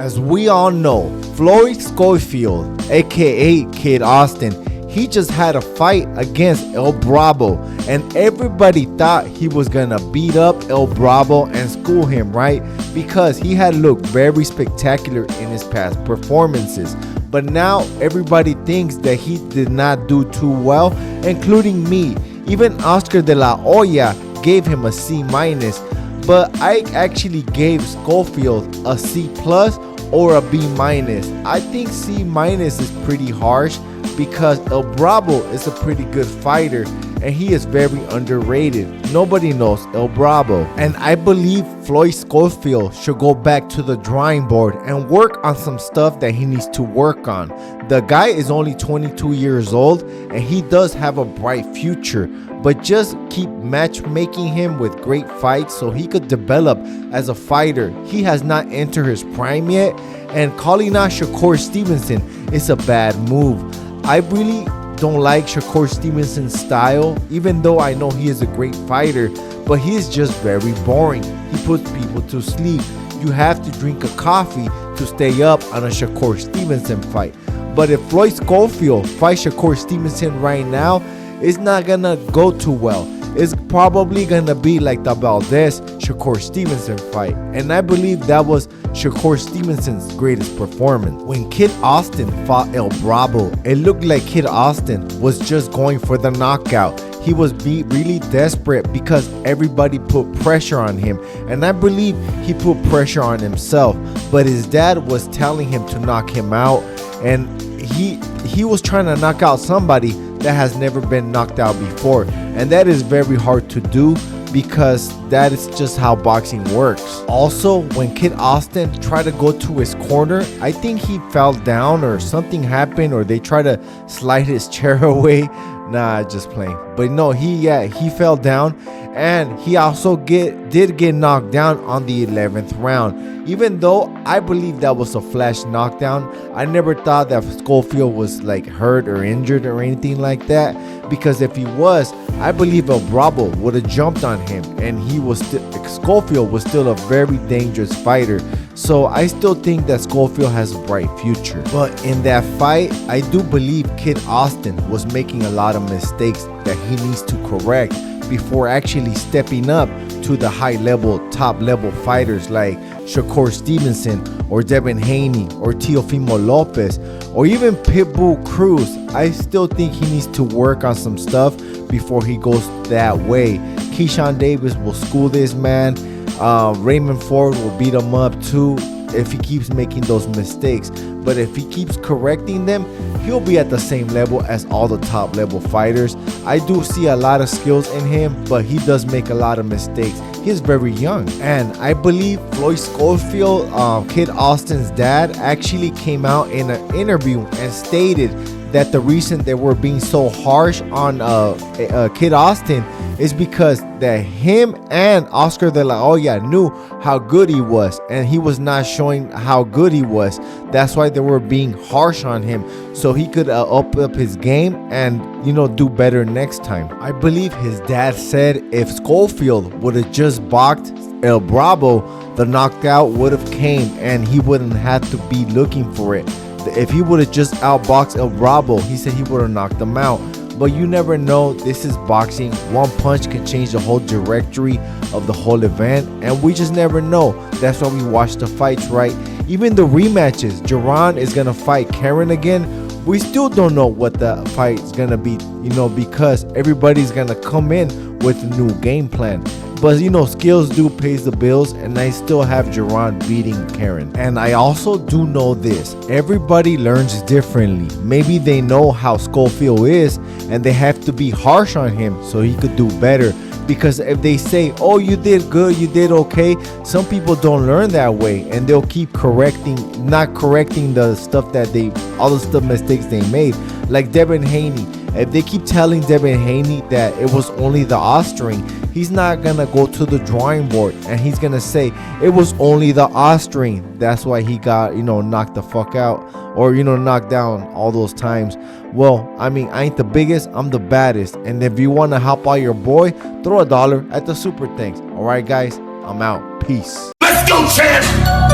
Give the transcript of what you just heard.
As we all know, Floyd Scholfield, aka Kid Austin, he just had a fight against El Bravo, and everybody thought he was gonna beat up El Bravo and school him, right? Because he had looked very spectacular in his past performances. But now everybody thinks that he did not do too well, including me. Even Oscar de la Hoya gave him a C-, but I actually gave Scholfield a C+ or a B-. I think C- is pretty harsh because El Bravo is a pretty good fighter and he is very underrated. Nobody knows El Bravo. And I believe Floyd Scholfield should go back to the drawing board and work on some stuff that he needs to work on. The guy is only 22 years old and he does have a bright future, but just keep matchmaking him with great fights so he could develop as a fighter. He has not entered his prime yet, and calling out Shakur Stevenson is a bad move. I really don't like Shakur Stevenson's style, even though I know he is a great fighter, but he is just very boring. He puts people to sleep. You have to drink a coffee to stay up on a Shakur Stevenson fight. But if Floyd Scholfield fights Shakur Stevenson right now, it's not gonna go too well. It's probably gonna be like the Valdez Shakur Stevenson fight, and I believe that was Shakur Stevenson's greatest performance. When Kid Austin fought El Bravo, it looked like Kid Austin was just going for the knockout. He was really desperate because everybody put pressure on him, and I believe he put pressure on himself, but his dad was telling him to knock him out, and he was trying to knock out somebody that has never been knocked out before, and that is very hard to do because that is just how boxing works. Also, when Kid Austin tried to go to his corner, I think he fell down or something happened, or they tried to slide his chair away. Nah, just playing. But no, he fell down, and he also did get knocked down on the 11th round. Even though I believe that was a flash knockdown, I never thought that Scholfield was like hurt or injured or anything like that, because if he was, I believe El Bravo would have jumped on him, and Scholfield was still a very dangerous fighter. So I still think that Scholfield has a bright future. But in that fight, I do believe Kid Austin was making a lot of mistakes that he needs to correct before actually stepping up to the top level fighters like Shakur Stevenson or Devin Haney or Teofimo Lopez or even Pitbull Cruz. I still think he needs to work on some stuff before he goes that way. Keyshawn Davis will school this man. Raymond Ford will beat him up too if he keeps making those mistakes. But if he keeps correcting them, he'll be at the same level as all the top level fighters. I do see a lot of skills in him, but he does make a lot of mistakes. He's very young, and I believe Floyd Scholfield, Kid Austin's dad, actually came out in an interview and stated that the reason they were being so harsh on Kid Austin is because that him and Oscar de la Hoya knew how good he was, and he was not showing how good he was. That's why they were being harsh on him, so he could up his game and do better next time. I believe his dad said if Scholfield would have just boxed El Bravo, the knockout would have came and he wouldn't have to be looking for it. If he would have just outboxed El Bravo, he said he would have knocked him out. But you never know. This is boxing. One punch can change the whole trajectory of the whole event, and we just never know. That's why we watch the fights, right? Even the rematches. Jerron is gonna fight Karen again. We still don't know what the fight is gonna be, because everybody's gonna come in with a new game plan. But skills do pays the bills, and I still have Jerron beating Karen. And I also do know this: everybody learns differently. Maybe they know how Scholfield is, and they have to be harsh on him so he could do better. Because if they say, "Oh, you did good, you did okay," some people don't learn that way, and they'll keep not correcting the stuff all the mistakes they made. Like Devin Haney. If they keep telling Devin Haney that it was only the Austrian, he's not gonna go to the drawing board and he's gonna say it was only the Austrian. That's why he got knocked the fuck out, or knocked down all those times. Well, I ain't the biggest, I'm the baddest. And if you want to help out your boy, throw $1 at the super thanks. All right, guys, I'm out. Peace. Let's go, champ.